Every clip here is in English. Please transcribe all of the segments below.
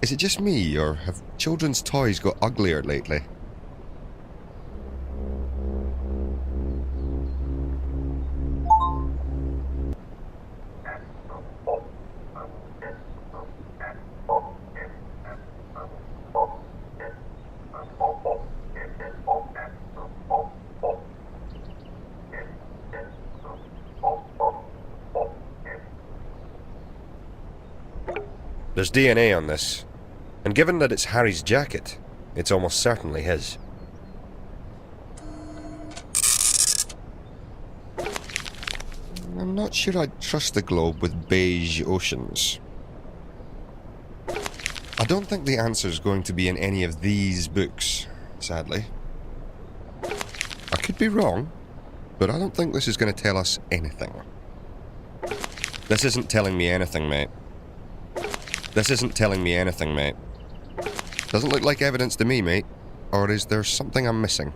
Is it just me, or have children's toys got uglier lately? There's DNA on this, and given that it's Harry's jacket, it's almost certainly his. I'm not sure I'd trust the globe with beige oceans. I don't think the answer's going to be in any of these books, sadly. I could be wrong, but I don't think this is going to tell us anything. This isn't telling me anything, mate. This isn't telling me anything, mate. Doesn't look like evidence to me, mate. Or is there something I'm missing?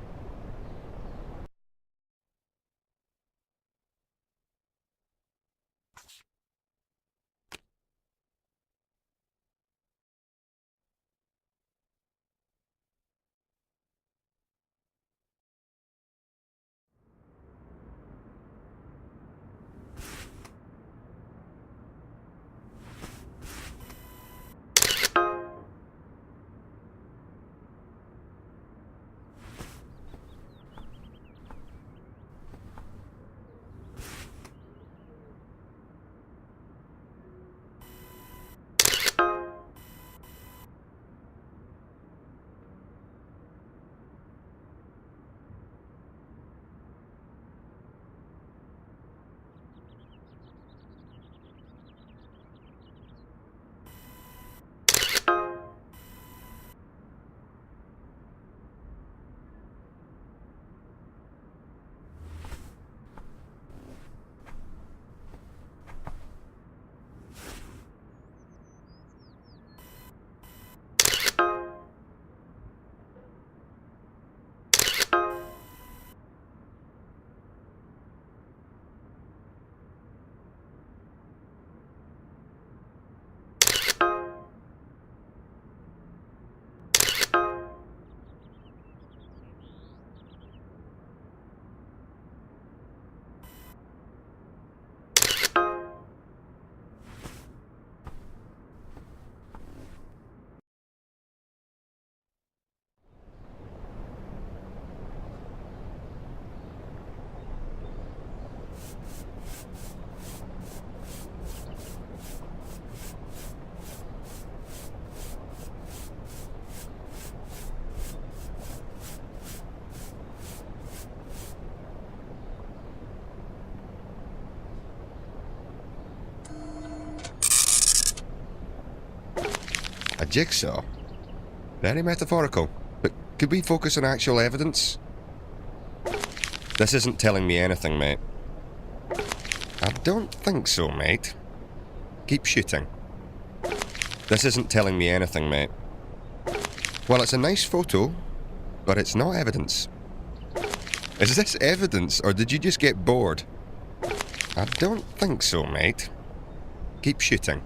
A jigsaw? Very metaphorical. But could we focus on actual evidence? This isn't telling me anything, mate. I don't think so, mate. Keep shooting. This isn't telling me anything, mate. Well, it's a nice photo, but it's not evidence. Is this evidence, or did you just get bored? I don't think so, mate. Keep shooting.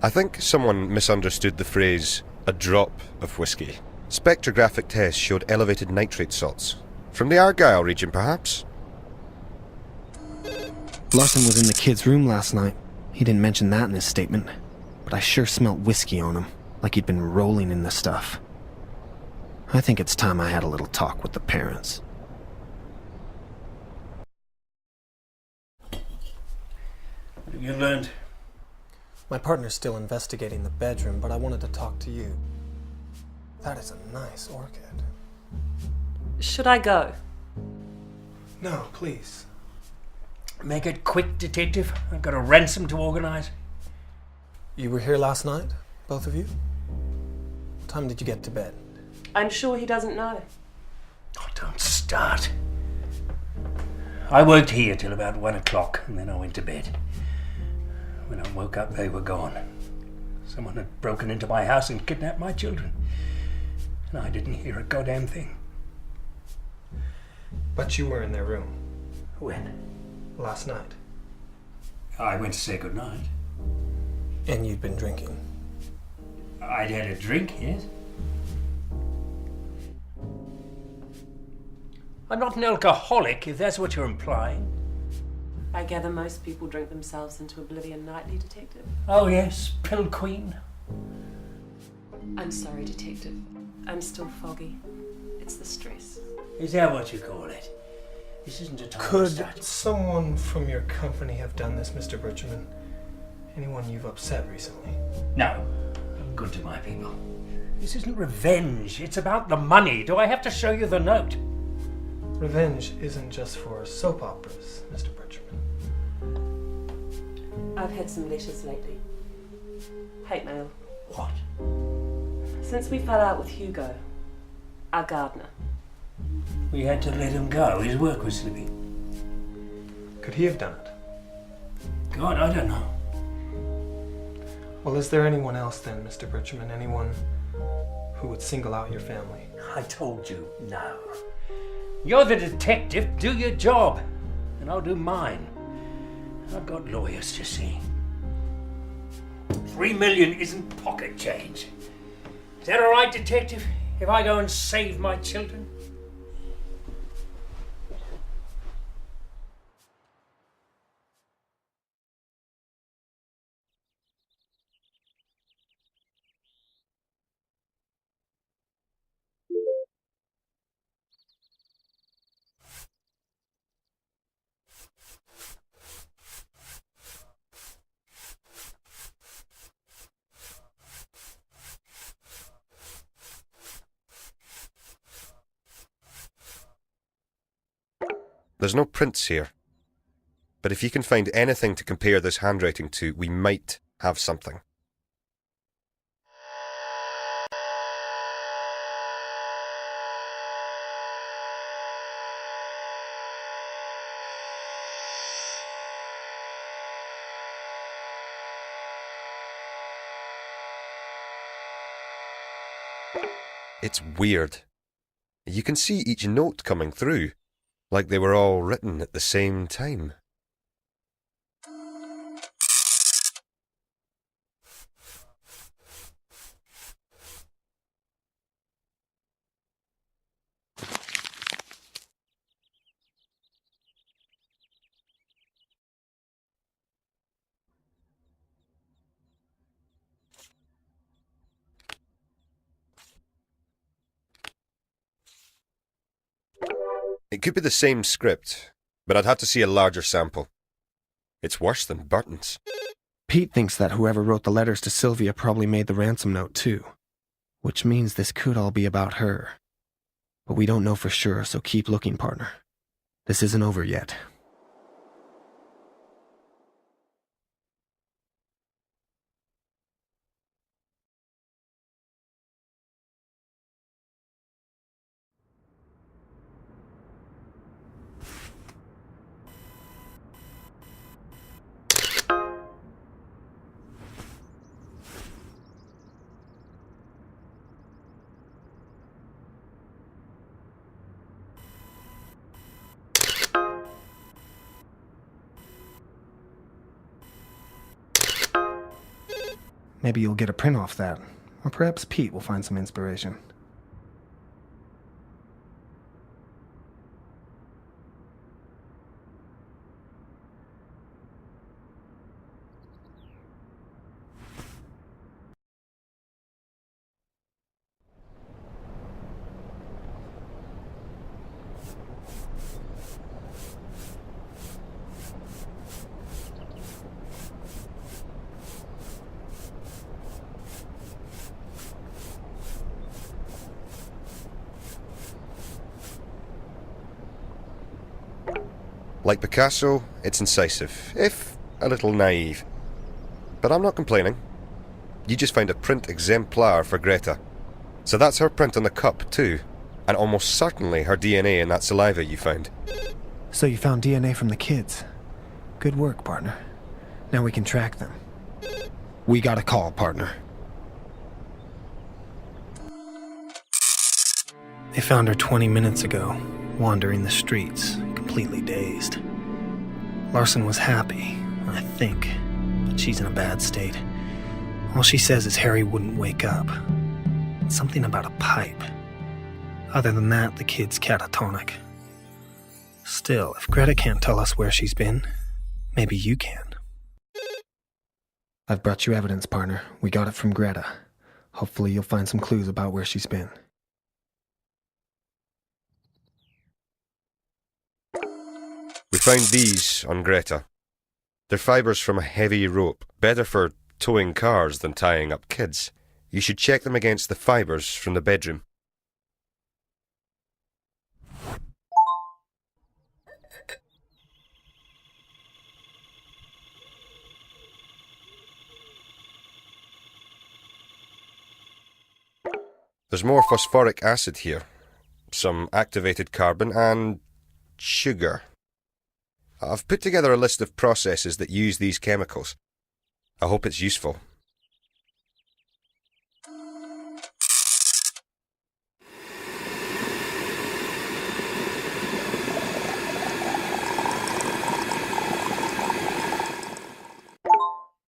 I think someone misunderstood the phrase, a drop of whiskey. Spectrographic tests showed elevated nitrate salts. From the Argyll region, perhaps? Larson was in the kid's room last night. He didn't mention that in his statement, but I sure smelt whiskey on him, like he'd been rolling in the stuff. I think it's time I had a little talk with the parents. What have you learned? My partner's still investigating the bedroom, but I wanted to talk to you. That is a nice orchid. Should I go? No, please. Make it quick, detective. I've got a ransom to organize. You were here last night, both of you? What time did you get to bed? I'm sure he doesn't know. Oh, don't start. I worked here till about 1 o'clock, and then I went to bed. When I woke up, they were gone. Someone had broken into my house and kidnapped my children. And I didn't hear a goddamn thing. But you were in their room. When? Last night. I went to say goodnight. And you'd been drinking. I'd had a drink, yes. I'm not an alcoholic, if that's what you're implying. I gather most people drink themselves into oblivion nightly, Detective. Oh yes, pill queen. I'm sorry, Detective. I'm still foggy. It's the stress. Is that what you call it? This isn't a time to start. Could someone from your company have done this, Mr. Birchman? Anyone you've upset recently? No, I'm good to my people. This isn't revenge, it's about the money. Do I have to show you the note? Revenge isn't just for soap operas, Mr. Birchman. I've had some letters lately. Hate mail. What? Since we fell out with Hugo, our gardener. We had to let him go. His work was slipping. Could he have done it? God, I don't know. Well, is there anyone else then, Mr. Birchman? Anyone who would single out your family? I told you, no. You're the detective. Do your job. And I'll do mine. I've got lawyers to see. 3 million isn't pocket change. Is that all right, detective? If I go and save my children? There's no prints here. But if you can find anything to compare this handwriting to, we might have something. It's weird. You can see each note coming through, like they were all written at the same time. It could be the same script, but I'd have to see a larger sample. It's worse than Burton's. Pete thinks that whoever wrote the letters to Sylvia probably made the ransom note too, which means this could all be about her. But we don't know for sure, so keep looking, partner. This isn't over yet. Maybe you'll get a print off that, or perhaps Pete will find some inspiration. Like Picasso, it's incisive, if a little naive. But I'm not complaining. You just found a print exemplar for Greta. So that's her print on the cup, too. And almost certainly her DNA in that saliva you found. So you found DNA from the kids. Good work, partner. Now we can track them. We got a call, partner. They found her 20 minutes ago, wandering the streets, completely dazed. Larson was happy, I think, but she's in a bad state. All she says is Harry wouldn't wake up. Something about a pipe. Other than that, the kid's catatonic. Still, if Greta can't tell us where she's been, maybe you can. I've brought you evidence, partner. We got it from Greta. Hopefully you'll find some clues about where she's been. We found these on Greta. They're fibres from a heavy rope, better for towing cars than tying up kids. You should check them against the fibres from the bedroom. There's more phosphoric acid here, some activated carbon and sugar. I've put together a list of processes that use these chemicals. I hope it's useful.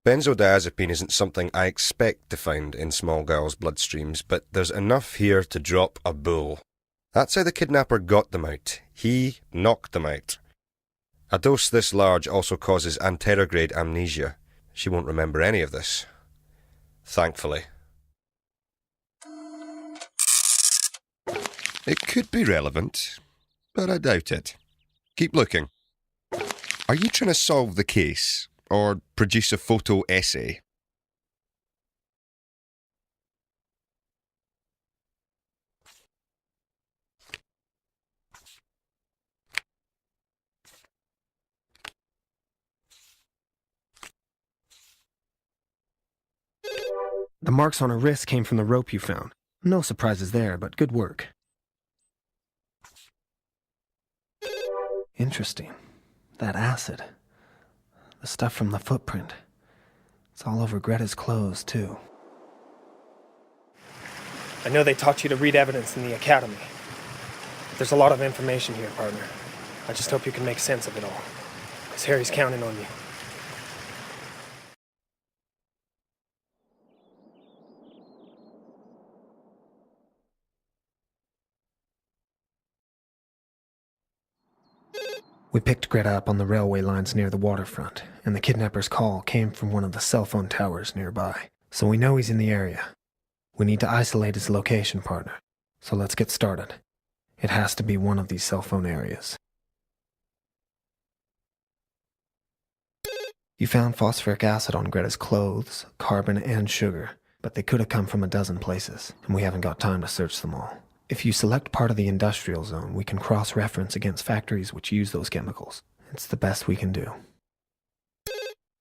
Benzodiazepine isn't something I expect to find in small girls' bloodstreams, but there's enough here to drop a bull. That's how the kidnapper got them out. He knocked them out. A dose this large also causes anterograde amnesia. She won't remember any of this. Thankfully. It could be relevant, but I doubt it. Keep looking. Are you trying to solve the case, or produce a photo essay? The marks on her wrist came from the rope you found. No surprises there, but good work. Interesting. That acid. The stuff from the footprint. It's all over Greta's clothes, too. I know they taught you to read evidence in the academy. But there's a lot of information here, partner. I just hope you can make sense of it all. Because Harry's counting on you. We picked Greta up on the railway lines near the waterfront, and the kidnapper's call came from one of the cell phone towers nearby. So we know he's in the area. We need to isolate his location, partner. So let's get started. It has to be one of these cell phone areas. You found phosphoric acid on Greta's clothes, carbon, and sugar, but they could have come from a dozen places, and we haven't got time to search them all. If you select part of the industrial zone, we can cross-reference against factories which use those chemicals. It's the best we can do.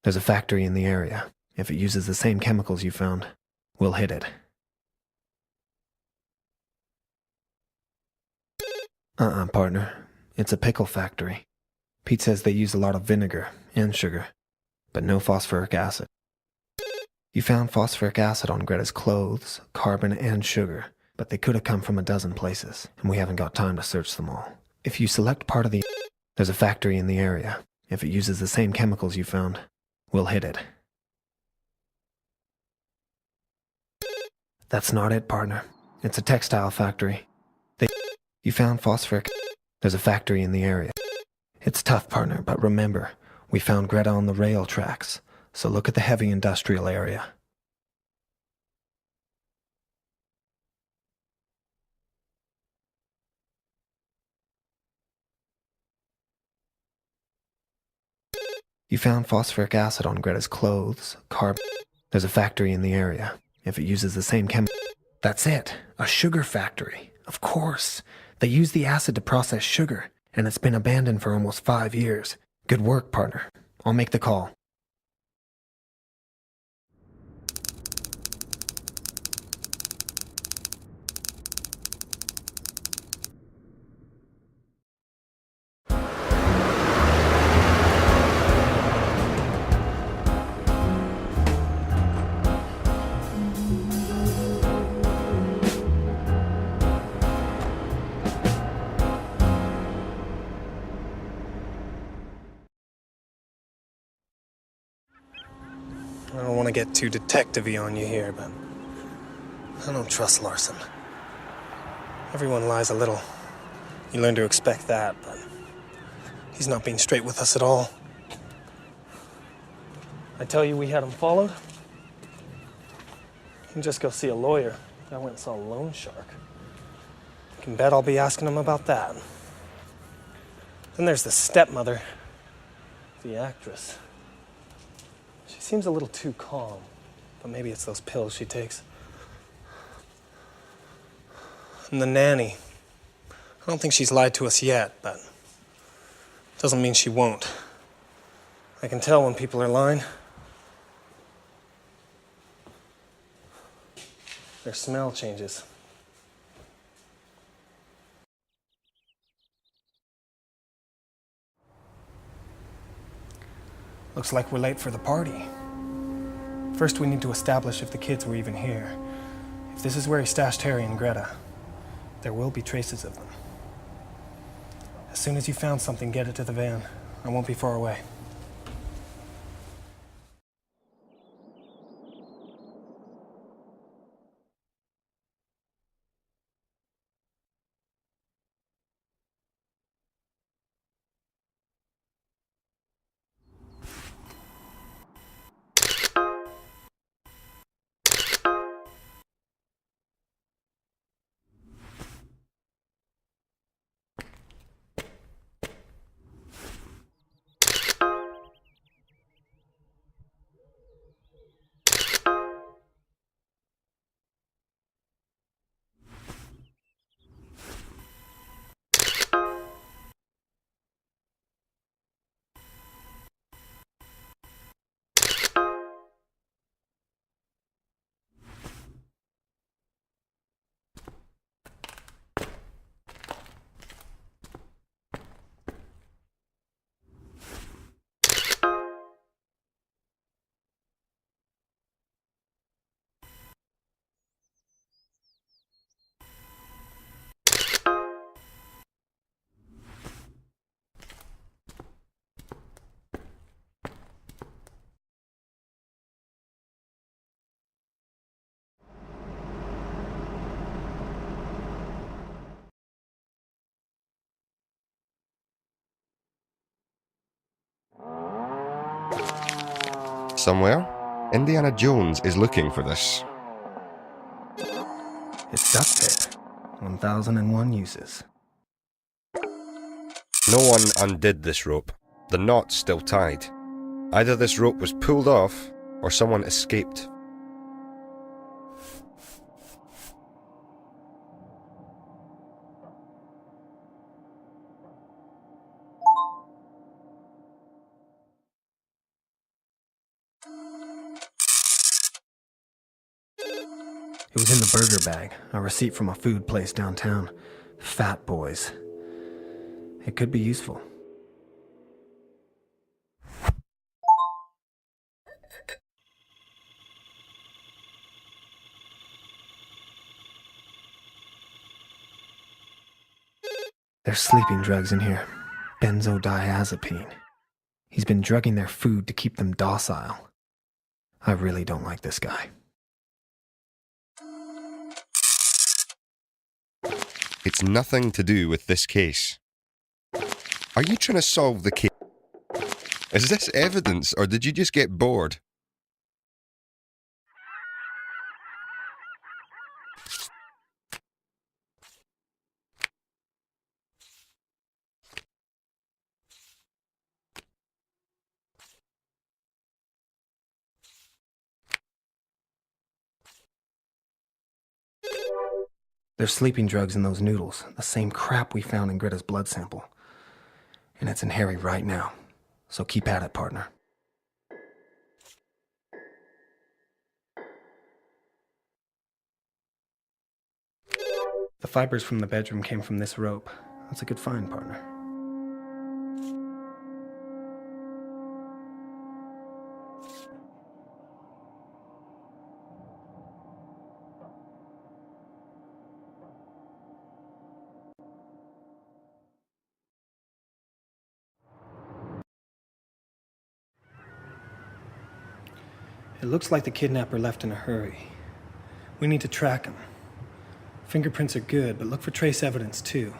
There's a factory in the area. If it uses the same chemicals you found, we'll hit it. Partner. It's a pickle factory. Pete says they use a lot of vinegar and sugar, but no phosphoric acid. You found phosphoric acid on Greta's clothes, carbon, and sugar, but they could have come from a dozen places, and we haven't got time to search them all. If you select part of the... There's a factory in the area. If it uses the same chemicals you found, we'll hit it. That's not it, partner. It's a textile factory. You found phosphoric. There's a factory in the area. It's tough, partner, but remember, we found Greta on the rail tracks, so look at the heavy industrial area. You found phosphoric acid on Greta's clothes, There's a factory in the area. If it uses the same That's it. A sugar factory. Of course. They use the acid to process sugar, and it's been abandoned for almost 5 years. Good work, partner. I'll make the call. I don't want to get too detective-y on you here, but I don't trust Larson. Everyone lies a little. You learn to expect that, but he's not being straight with us at all. I tell you we had him followed? You can just go see a lawyer. I went and saw a loan shark. You can bet I'll be asking him about that. Then there's the stepmother, the actress. She seems a little too calm, but maybe it's those pills she takes. And the nanny. I don't think she's lied to us yet, but doesn't mean she won't. I can tell when people are lying. Their smell changes. Looks like we're late for the party. First, we need to establish if the kids were even here. If this is where he stashed Harry and Greta, there will be traces of them. As soon as you found something, get it to the van. I won't be far away. Somewhere, Indiana Jones is looking for this. It's duct tape. 1001 uses. No one undid this rope. The knot's still tied. Either this rope was pulled off, or someone escaped. It was in the burger bag, a receipt from a food place downtown. Fat Boys. It could be useful. There's sleeping drugs in here. Benzodiazepine. He's been drugging their food to keep them docile. I really don't like this guy. It's nothing to do with this case. Are you trying to solve the case? Is this evidence, or did you just get bored? There's sleeping drugs in those noodles, the same crap we found in Greta's blood sample. And it's in Harry right now. So keep at it, partner. The fibers from the bedroom came from this rope. That's a good find, partner. It looks like the kidnapper left in a hurry. We need to track him. Fingerprints are good, but look for trace evidence too.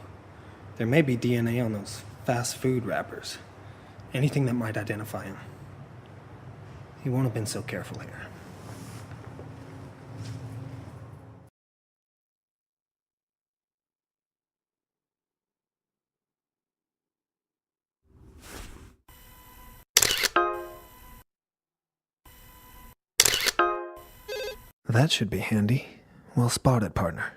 There may be DNA on those fast food wrappers. Anything that might identify him. He won't have been so careful here. That should be handy. Well spotted, partner.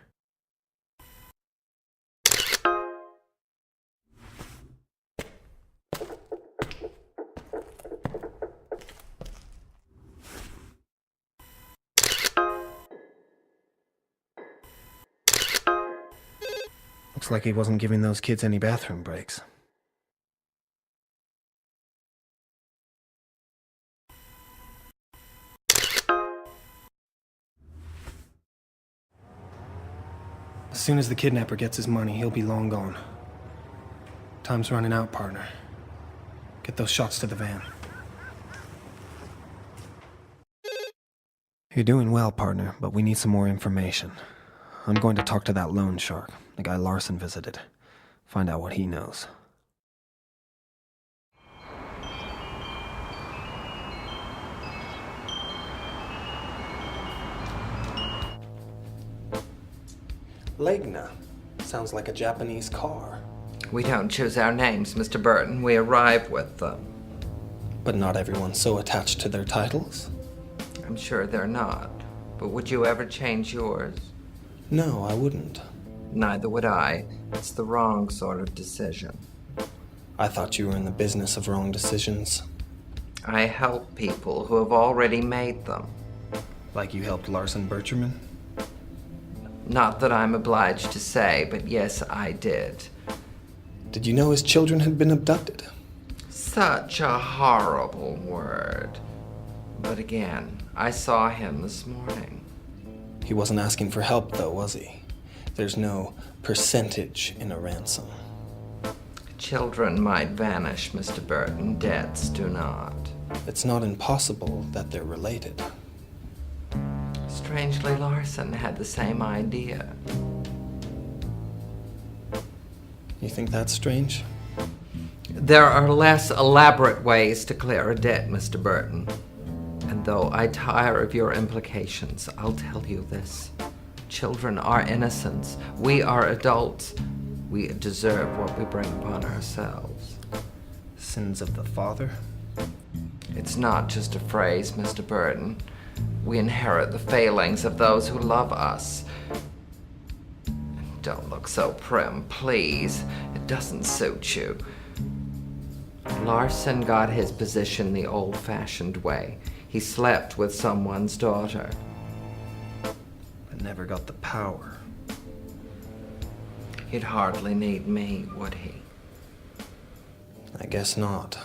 Looks like he wasn't giving those kids any bathroom breaks. As soon as the kidnapper gets his money, he'll be long gone. Time's running out, partner. Get those shots to the van. You're doing well, partner, but we need some more information. I'm going to talk to that loan shark, the guy Larson visited. Find out what he knows. Legna. Sounds like a Japanese car. We don't choose our names, Mr. Burton. We arrive with them. But not everyone's so attached to their titles. I'm sure they're not. But would you ever change yours? No, I wouldn't. Neither would I. It's the wrong sort of decision. I thought you were in the business of wrong decisions. I help people who have already made them. Like you helped Larson Bercherman? Not that I'm obliged to say, but yes, I did. Did you know his children had been abducted? Such a horrible word. But again, I saw him this morning. He wasn't asking for help, though, was he? There's no percentage in a ransom. Children might vanish, Mr. Burton. Debts do not. It's not impossible that they're related. Strangely, Larson had the same idea. You think that's strange? There are less elaborate ways to clear a debt, Mr. Burton. And though I tire of your implications, I'll tell you this. Children are innocents. We are adults. We deserve what we bring upon ourselves. Sins of the father? It's not just a phrase, Mr. Burton. We inherit the failings of those who love us. Don't look so prim, please. It doesn't suit you. Larson got his position the old-fashioned way. He slept with someone's daughter. But never got the power. He'd hardly need me, would he? I guess not.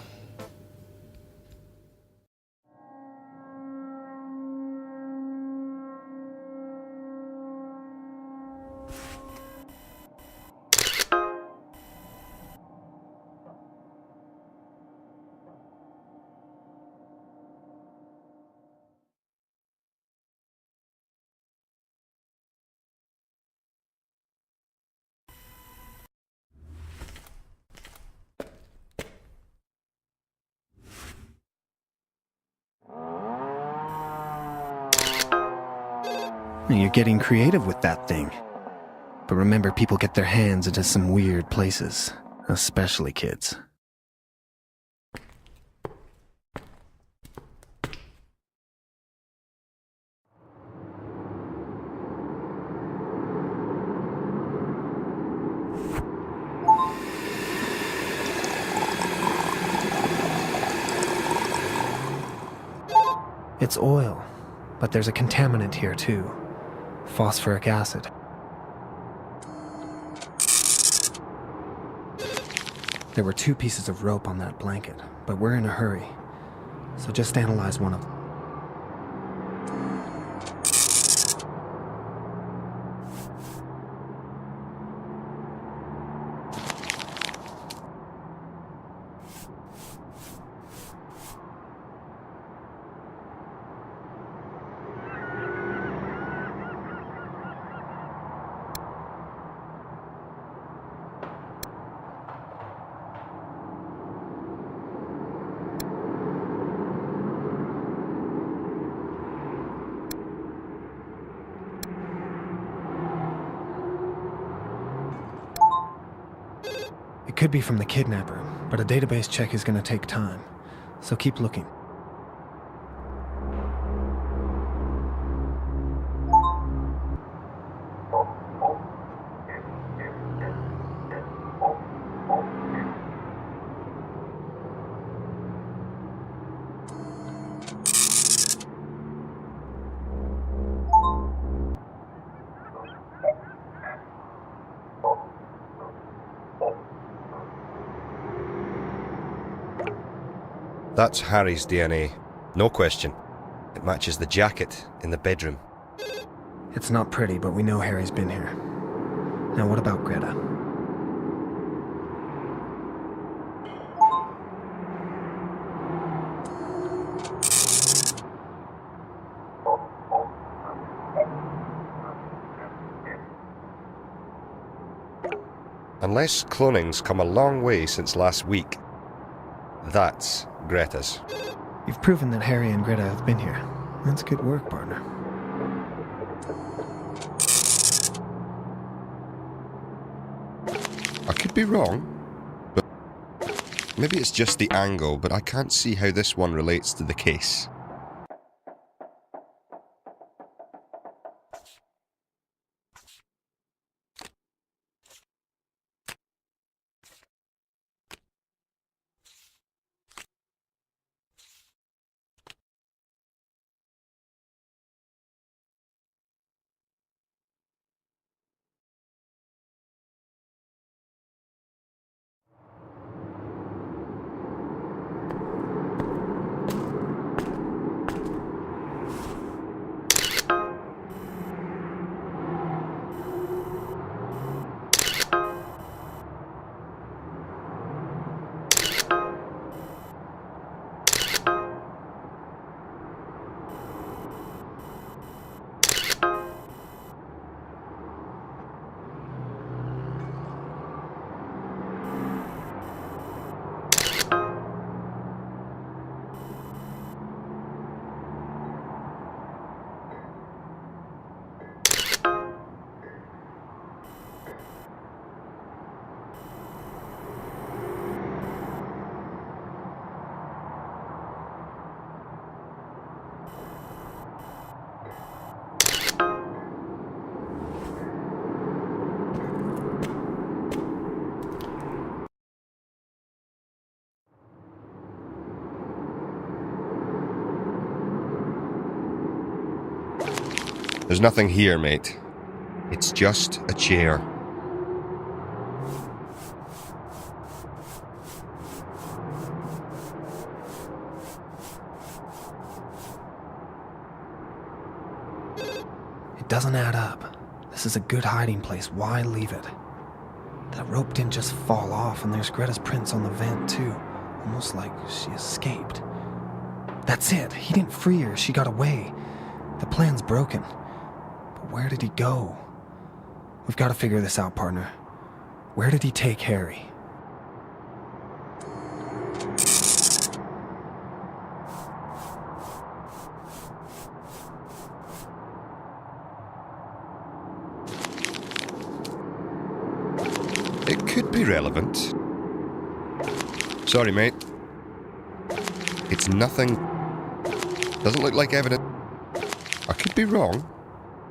You're getting creative with that thing. But remember, people get their hands into some weird places, especially kids. It's oil, but there's a contaminant here too. Phosphoric acid. There were 2 pieces of rope on that blanket, but we're in a hurry. So just analyze one of them. It could be from the kidnapper, but a database check is going to take time. So keep looking. That's Harry's DNA. No question. It matches the jacket in the bedroom. It's not pretty, but we know Harry's been here. Now what about Greta? Unless cloning's come a long way since last week, that's Greta's. You've proven that Harry and Greta have been here. That's good work, partner. I could be wrong, but maybe it's just the angle, but I can't see how this one relates to the case. There's nothing here, mate. It's just a chair. It doesn't add up. This is a good hiding place. Why leave it? That rope didn't just fall off, and there's Greta's prints on the vent, too. Almost like she escaped. That's it. He didn't free her. She got away. The plan's broken. But where did he go? We've got to figure this out, partner. Where did he take Harry? could be relevant. Sorry, mate. It's nothing. Doesn't look like evidence. I could be wrong,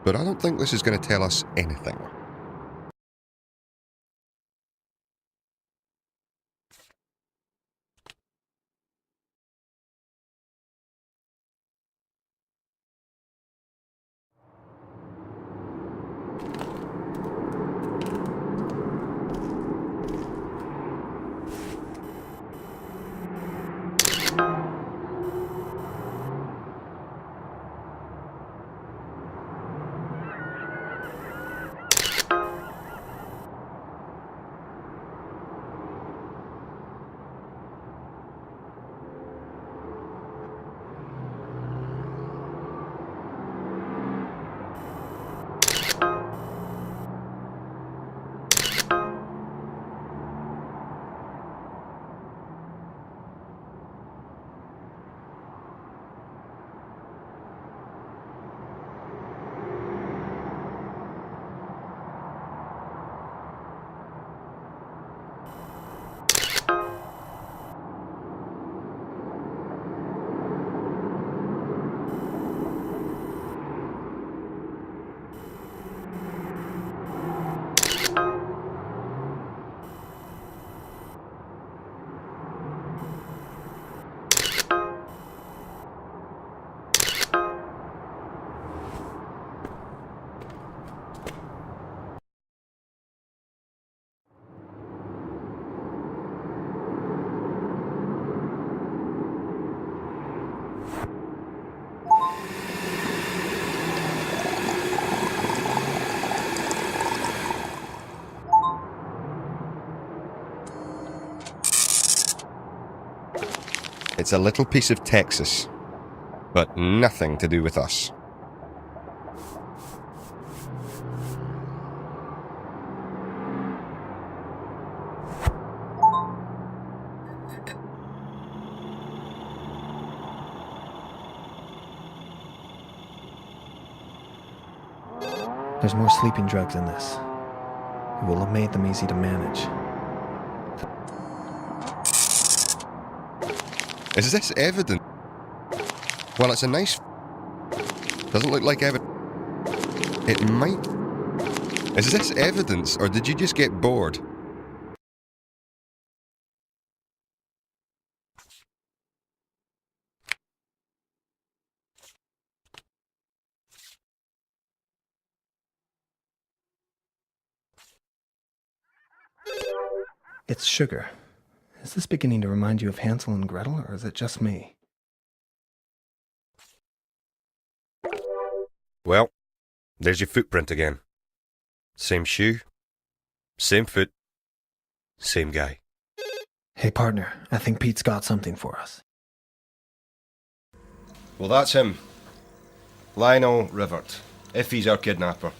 but I don't think this is going to tell us anything. It's a little piece of Texas, but nothing to do with us. There's more sleeping drugs in this. It will have made them easy to manage. Is this evidence? Well, it's a nice... Doesn't look like evidence. It might... Is this evidence, or did you just get bored? It's sugar. Is this beginning to remind you of Hansel and Gretel, or is it just me? Well, there's your footprint again. Same shoe, same foot, same guy. Hey, partner, I think Pete's got something for us. Well, that's him. Lionel Rivert, if he's our kidnapper.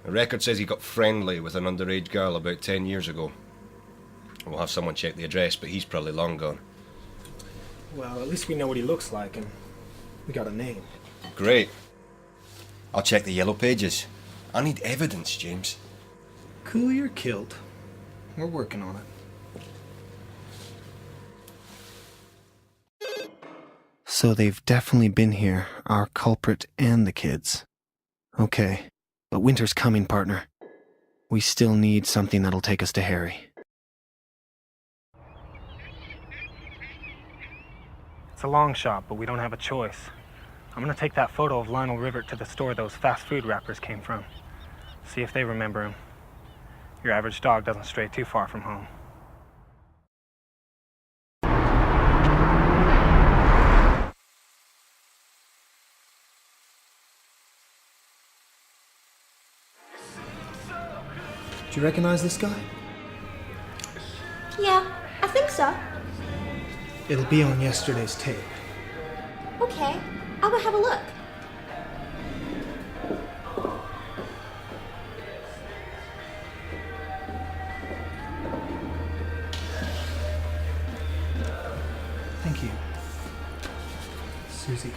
The record says he got friendly with an underage girl about 10 years ago. We'll have someone check the address, but he's probably long gone. Well, at least we know what he looks like, and we got a name. Great. I'll check the yellow pages. I need evidence, James. Cooley or killed. We're working on it. So they've definitely been here, our culprit and the kids. Okay, but winter's coming, partner. We still need something that'll take us to Harry. It's a long shot, but we don't have a choice. I'm gonna take that photo of Lionel Rivert to the store those fast food wrappers came from. See if they remember him. Your average dog doesn't stray too far from home. Do you recognize this guy? Yeah, I think so. It'll be on yesterday's tape. Okay, I'll go have a look. Thank you. Susie.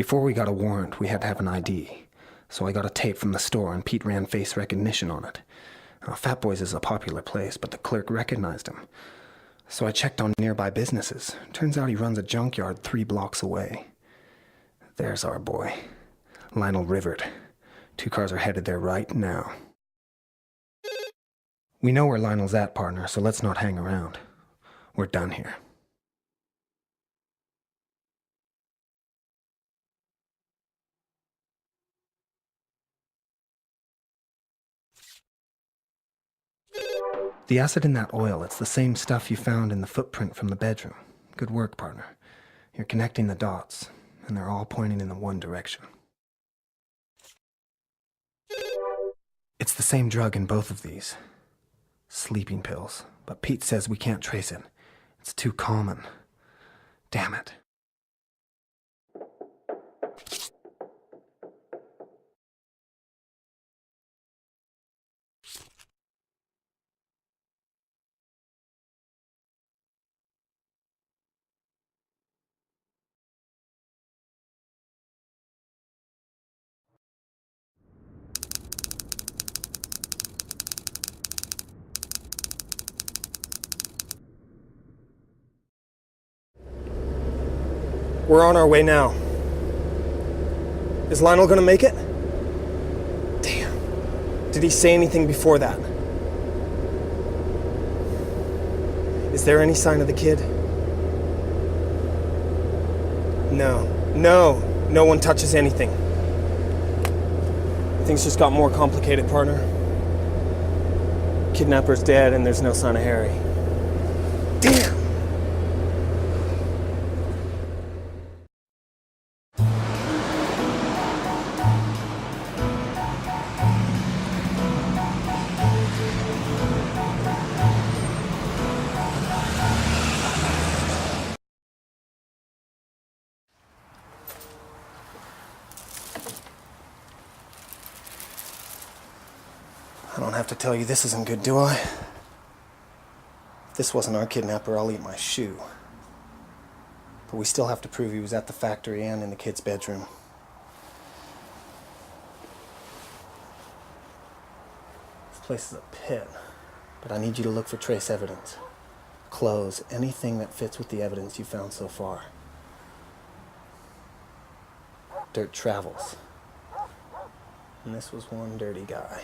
Before we got a warrant, we had to have an ID. So I got a tape from the store and Pete ran face recognition on it. Fat Boys is a popular place, but the clerk recognized him. So I checked on nearby businesses. Turns out he runs a junkyard 3 blocks away. There's our boy, Lionel Rivert. 2 cars are headed there right now. We know where Lionel's at, partner, so let's not hang around. We're done here. The acid in that oil, it's the same stuff you found in the footprint from the bedroom. Good work, partner. You're connecting the dots, and they're all pointing in the one direction. It's the same drug in both of these. Sleeping pills. But Pete says we can't trace it. It's too common. Damn it. We're on our way now. Is Lionel gonna make it? Damn. Did he say anything before that? Is there any sign of the kid? No one touches anything. Things just got more complicated, partner. Kidnapper's dead and there's no sign of Harry. Damn! I don't have to tell you this isn't good, do I? If this wasn't our kidnapper, I'll eat my shoe. But we still have to prove he was at the factory and in the kid's bedroom. This place is a pit, but I need you to look for trace evidence. Clothes, anything that fits with the evidence you found so far. Dirt travels. And this was one dirty guy.